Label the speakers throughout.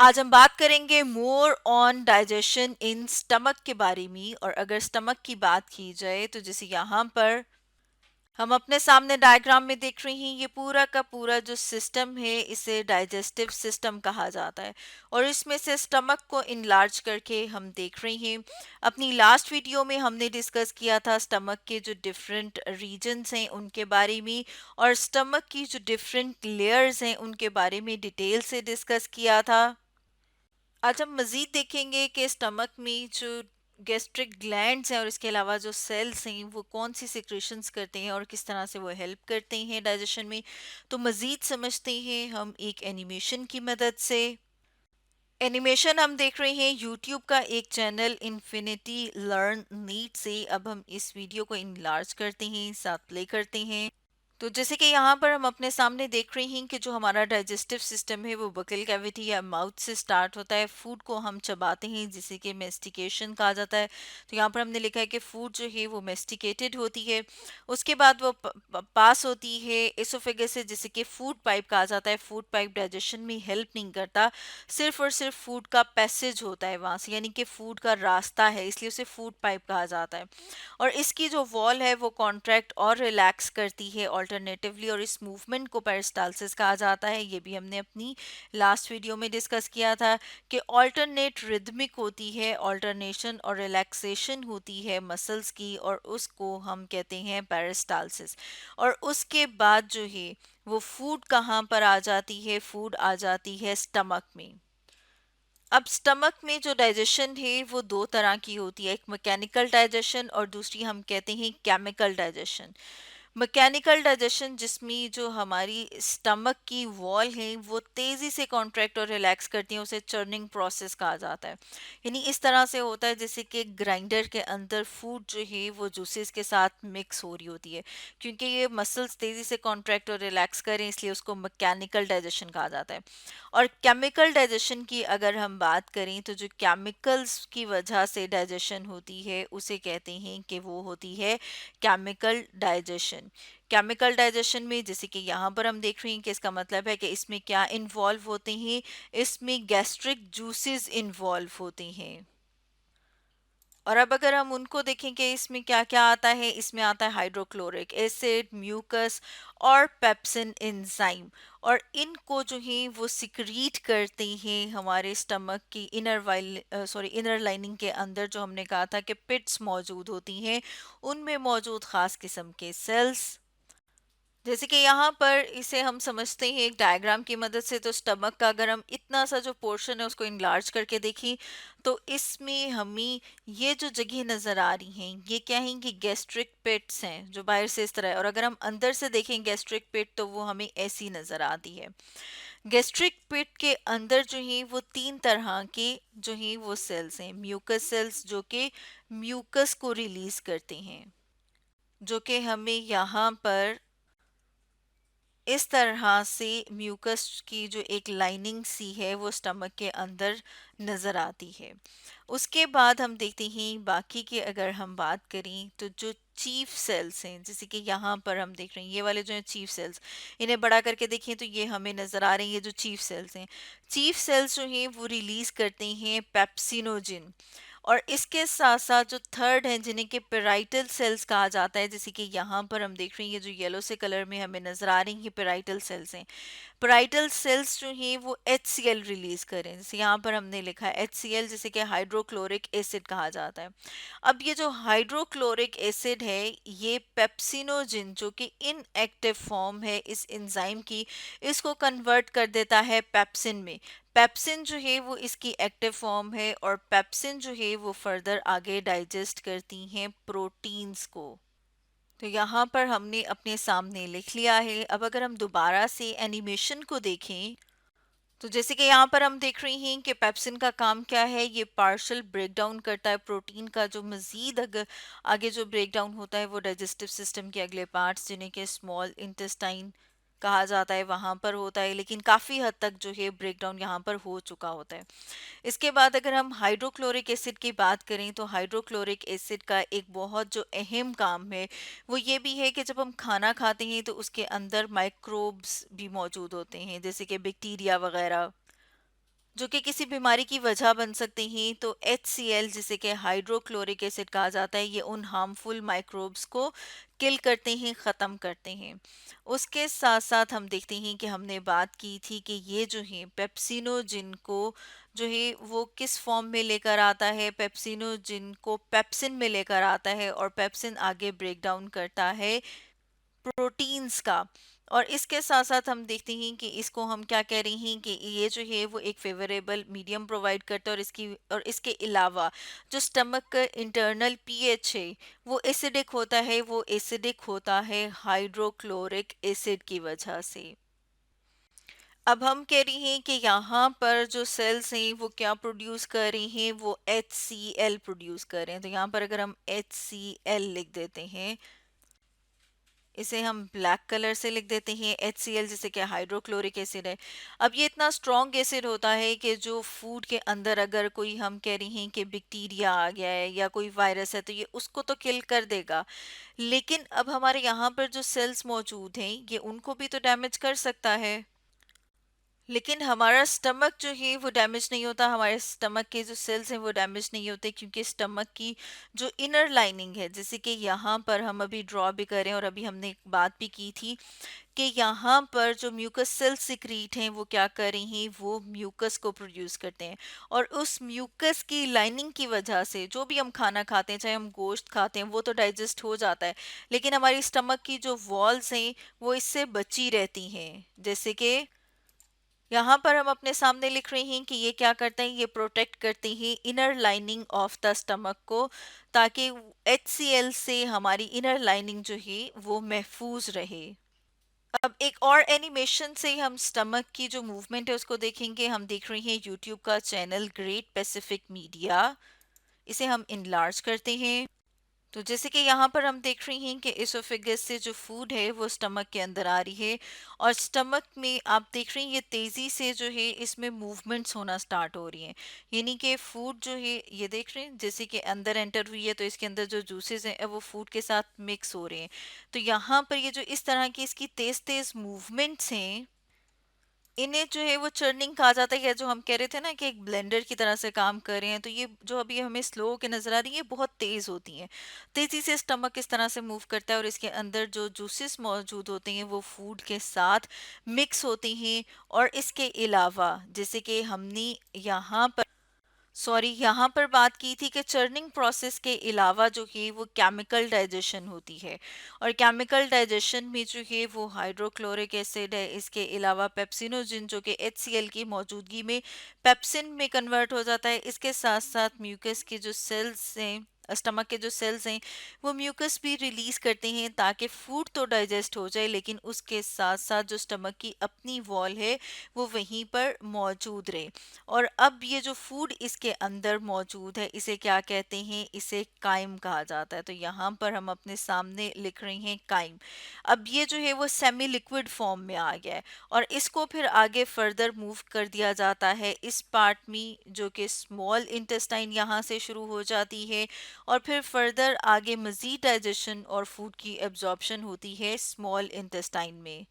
Speaker 1: आज हम बात करेंगे more on digestion in stomach के बारे में। और अगर स्टमक की बात की जाए तो जैसे यहाँ पर हम अपने सामने डायग्राम में देख रहे हैं, ये पूरा का पूरा जो सिस्टम है इसे डाइजेस्टिव सिस्टम कहा जाता है। और इसमें से स्टमक को इनलार्ज करके हम देख रहे हैं। अपनी लास्ट वीडियो में हमने डिस्कस किया था स्टमक के जो डिफरेंट रीजन्स हैं उनके बारे में, और स्टमक की जो डिफरेंट लेयर्स हैं उनके बारे में डिटेल से डिस्कस किया था। आज हम मज़ीद देखेंगे कि स्टमक में जो गैस्ट्रिक ग्लैंड्स हैं और इसके अलावा जो सेल्स हैं वो कौन सी सिक्रेशंस करते हैं और किस तरह से वो हेल्प करते हैं डाइजेशन में। तो मज़ीद समझते हैं हम एक एनिमेशन की मदद से। एनिमेशन हम देख रहे हैं यूट्यूब का एक चैनल इन्फिनिटी लर्न नीट से। अब हम इस वीडियो को इनलार्ज करते हैं, साथ प्ले करते हैं। तो जैसे कि यहाँ पर हम अपने सामने देख रहे हैं कि जो हमारा डाइजेस्टिव सिस्टम है वो बकल कैविटी या माउथ से स्टार्ट होता है। फूड को हम चबाते हैं जिसे कि मेस्टिकेशन कहा जाता है। तो यहाँ पर हमने लिखा है कि फूड जो है वो मेस्टिकेटेड होती है। उसके बाद वो पास होती है एसोफेगस से, जिसे कि फूड पाइप कहा जाता है। फूड पाइप डाइजेशन में हेल्प नहीं करता, सिर्फ और सिर्फ फूड का पैसेज होता है वहाँ से, यानी कि फूड का रास्ता है, इसलिए उसे फूड पाइप कहा जाता है। और इसकी जो वॉल है वो कॉन्ट्रैक्ट और रिलैक्स करती है ऑल्टरनेटिवली, और इस मूवमेंट को पेरिस्टालसिस कहा जाता है। ये भी हमने अपनी लास्ट वीडियो में डिस्कस किया था कि ऑल्टरनेट रिदमिक होती है, ऑल्टरनेशन और रिलैक्सेशन होती है मसल्स की, और उसको हम कहते हैं पेरिस्टालसिस। और उसके बाद जो है वो फूड कहाँ पर आ जाती है, फूड आ जाती है स्टमक में। अब स्टमक में जो डाइजेशन है वो दो तरह की होती है, एक मैकेनिकल डाइजेशन और दूसरी हम कहते हैं केमिकल डाइजेशन। मैकेनिकल डाइजेशन जिसमें जो हमारी स्टमक की वॉल है वो तेज़ी से कॉन्ट्रैक्ट और रिलैक्स करती है, उसे चर्निंग प्रोसेस कहा जाता है। यानी इस तरह से होता है जैसे कि ग्राइंडर के अंदर फूड जो है वो जूसेस के साथ मिक्स हो रही होती है। क्योंकि ये मसल्स तेज़ी से कॉन्ट्रैक्ट और रिलैक्स करें इसलिए उसको मैकेनिकल डाइजेशन कहा जाता है। और केमिकल डाइजेशन की अगर हम बात करें तो जो केमिकल्स की वजह से डाइजेशन होती है उसे कहते हैं कि वो होती है केमिकल डाइजेशन। केमिकल डाइजेशन में जैसे कि यहाँ पर हम देख रहे हैं कि इसका मतलब है कि इसमें क्या इन्वॉल्व होते हैं, इसमें गैस्ट्रिक जूसेस इन्वॉल्व होते हैं। और अब अगर हम उनको देखें कि इसमें क्या क्या आता है, इसमें आता है हाइड्रोक्लोरिक एसिड, म्यूकस और पेप्सिन एंजाइम। और इनको जो है वो सिक्रीट करते हैं हमारे स्टमक की इनर लाइनिंग के अंदर। जो हमने कहा था कि पिट्स मौजूद होती हैं, उनमें मौजूद खास किस्म के सेल्स। जैसे कि यहाँ पर इसे हम समझते हैं एक डायग्राम की मदद से। तो स्टमक का अगर हम इतना सा जो पोर्शन है उसको इनलार्ज करके देखें तो इसमें हमें ये जो जगह नज़र आ रही हैं ये क्या है कि गैस्ट्रिक पेट्स हैं जो बाहर से इस तरह है। और अगर हम अंदर से देखें गैस्ट्रिक पेट तो वो हमें ऐसी नज़र आती है। गैस्ट्रिक पेट के अंदर जो है वो तीन तरह के जो है वो सेल्स हैं। म्यूकस सेल्स जो कि म्यूकस को रिलीज करते हैं, जो कि हमें यहाँ पर इस तरह से म्यूकस की जो एक लाइनिंग सी है वो स्टमक के अंदर नज़र आती है। उसके बाद हम देखते हैं बाकी की अगर हम बात करें तो जो चीफ सेल्स हैं, जैसे कि यहाँ पर हम देख रहे हैं ये वाले जो हैं चीफ सेल्स, इन्हें बड़ा करके देखें तो ये हमें नज़र आ रहे हैं। ये जो चीफ सेल्स हैं, चीफ सेल्स जो हैं वो रिलीज करते हैं पेप्सिनोजिन। और इसके साथ साथ जो थर्ड हैं जिन्हें कि पेराइटल सेल्स कहा जाता है, जैसे कि यहाँ पर हम देख रहे हैं ये जो येलो से कलर में हमें नजर आ रही हैं पेराइटल सेल्स हैं। पेराइटल सेल्स जो हैं वो HCl रिलीज करें, जैसे यहाँ पर हमने लिखा है HCl, जिसे कि हाइड्रोक्लोरिक एसिड कहा जाता है। अब ये जो हाइड्रोक्लोरिक एसिड है ये पेप्सिनोजिन जो कि इनएक्टिव फॉर्म है इस एंजाइम की, इसको कन्वर्ट कर देता है पेप्सिन में। पेप्सिन जो है वो इसकी एक्टिव फॉर्म है, और पेप्सिन जो है वो फर्दर आगे डाइजेस्ट करती हैं प्रोटीन्स को। तो यहाँ पर हमने अपने सामने लिख लिया है। अब अगर हम दोबारा से एनिमेशन को देखें तो जैसे कि यहाँ पर हम देख रहे हैं कि पेप्सिन का काम क्या है, ये पार्शियल ब्रेक डाउन करता है प्रोटीन का। जो मज़ीद अगर आगे जो ब्रेक डाउन होता है वो डाइजेस्टिव सिस्टम के अगले पार्ट्स जिन्हें कि स्मॉल इंटेस्टाइन कहा जाता है वहाँ पर होता है, लेकिन काफ़ी हद तक जो है ब्रेक डाउन यहाँ पर हो चुका होता है। इसके बाद अगर हम हाइड्रोक्लोरिक एसिड की बात करें तो हाइड्रोक्लोरिक एसिड का एक बहुत जो अहम काम है वो ये भी है कि जब हम खाना खाते हैं तो उसके अंदर माइक्रोब्स भी मौजूद होते हैं, जैसे कि बैक्टीरिया वगैरह। जो कि किसी बीमारी की वजह बन सकते हैं। तो HCl जिसे कि हाइड्रोक्लोरिक एसिड कहा जाता है, ये उन हार्मफुल माइक्रोब्स को किल करते हैं, ख़त्म करते हैं। उसके साथ साथ हम देखते हैं कि हमने बात की थी कि ये जो है पेप्सिनोजिन को जो है वो किस फॉर्म में लेकर आता है। पेप्सिनोजिन को पेप्सिन में लेकर आता है और पेप्सिन आगे ब्रेक डाउन करता है प्रोटीन्स का। और इसके साथ साथ हम देखते हैं कि इसको हम क्या कह रहे हैं कि ये जो है वो एक फेवरेबल मीडियम प्रोवाइड करता है। और इसके अलावा जो स्टमक का इंटरनल पीएच है वो एसिडिक होता है। वो एसिडिक होता है हाइड्रोक्लोरिक एसिड की वजह से। अब हम कह रही हैं कि यहाँ पर जो सेल्स हैं वो क्या प्रोड्यूस कर रही हैं, वो HCl प्रोड्यूस कर रहे हैं। तो यहाँ पर अगर हम HCl लिख देते हैं, इसे हम ब्लैक कलर से लिख देते हैं HCl, जिसे क्या हाइड्रोक्लोरिक एसिड है। अब ये इतना स्ट्रॉन्ग एसिड होता है कि जो फूड के अंदर अगर कोई हम कह रही हैं कि बैक्टीरिया आ गया है या कोई वायरस है तो ये उसको तो किल कर देगा, लेकिन अब हमारे यहाँ पर जो सेल्स मौजूद हैं ये उनको भी तो डैमेज कर सकता है। लेकिन हमारा स्टमक जो है वो डैमेज नहीं होता, हमारे स्टमक के जो सेल्स हैं वो डैमेज नहीं होते, क्योंकि स्टमक की जो इनर लाइनिंग है, जैसे कि यहाँ पर हम अभी ड्रॉ भी करें और अभी हमने एक बात भी की थी कि यहाँ पर जो म्यूकस सेल सिक्रीट हैं वो क्या कर रही हैं, वो म्यूकस को प्रोड्यूस करते हैं। और उस म्यूकस की लाइनिंग की वजह से जो भी हम खाना खाते हैं, चाहे हम गोश्त खाते हैं, वो तो डाइजेस्ट हो जाता है, लेकिन हमारी स्टमक की जो वॉल्स हैं वो इससे बची रहती हैं। जैसे कि यहाँ पर हम अपने सामने लिख रहे हैं कि ये क्या करते हैं, ये प्रोटेक्ट करते हैं inner lining of the stomach को, ताकि HCl से हमारी इनर लाइनिंग जो है वो महफूज रहे। अब एक और एनिमेशन से हम स्टमक की जो मूवमेंट है उसको देखेंगे। हम देख रहे हैं यूट्यूब का चैनल ग्रेट पैसिफिक मीडिया, इसे हम इनलार्ज करते हैं। तो जैसे कि यहाँ पर हम देख रहे हैं कि इसोफेगस से जो फूड है वो स्टमक के अंदर आ रही है, और स्टमक में आप देख रहे हैं ये तेज़ी से जो है इसमें मूवमेंट्स होना स्टार्ट हो रही हैं। यानी कि फूड जो है ये देख रहे हैं जैसे कि अंदर एंटर हुई है तो इसके अंदर जो जूसेस हैं वो फूड के साथ मिक्स हो रहे हैं। तो यहाँ पर ये जो इस तरह की इसकी तेज़ तेज़ मूवमेंट्स हैं, इन्हें जो है वो चर्निंग कहा जाता है, या जो हम कह रहे थे ना कि एक ब्लेंडर की तरह से काम कर रहे हैं। तो ये जो अभी हमें स्लो के नजर आ रही है ये बहुत तेज होती हैं। तेजी से स्टमक इस तरह से मूव करता है और इसके अंदर जो जूसेस मौजूद होते हैं वो फूड के साथ मिक्स होते हैं। और इसके अलावा जैसे कि हमने यहाँ पर बात की थी कि चर्निंग प्रोसेस के अलावा जो है वो केमिकल डाइजेशन होती है। और केमिकल डाइजेशन में जो है वो हाइड्रोक्लोरिक एसिड है, इसके अलावा पेप्सिनोजिन जो कि HCl की मौजूदगी में पेप्सिन में कन्वर्ट हो जाता है। इसके साथ साथ म्यूकस के जो सेल्स हैं, स्टमक के जो सेल्स हैं, वो म्यूकस भी रिलीज करते हैं ताकि फूड तो डाइजेस्ट हो जाए, लेकिन उसके साथ साथ जो स्टमक की अपनी वॉल है वो वहीं पर मौजूद रहे। और अब ये जो फूड इसके अंदर मौजूद है इसे क्या कहते हैं, इसे काइम कहा जाता है। तो यहाँ पर हम अपने सामने लिख रहे हैं काइम। अब ये जो है वो सेमी लिक्विड फॉर्म में आ गया है, और इसको फिर आगे फर्दर मूव कर दिया जाता है इस पार्ट में, जो कि स्मॉल इंटेस्टाइन यहाँ से शुरू हो जाती है, और फिर फर्दर आगे मजीद डाइजेशन और फूड की एब्जॉर्प्शन होती है स्मॉल इंटेस्टाइन में।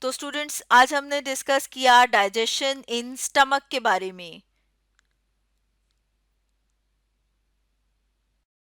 Speaker 1: तो स्टूडेंट्स, आज हमने डिस्कस किया डाइजेशन इन स्टमक के बारे में।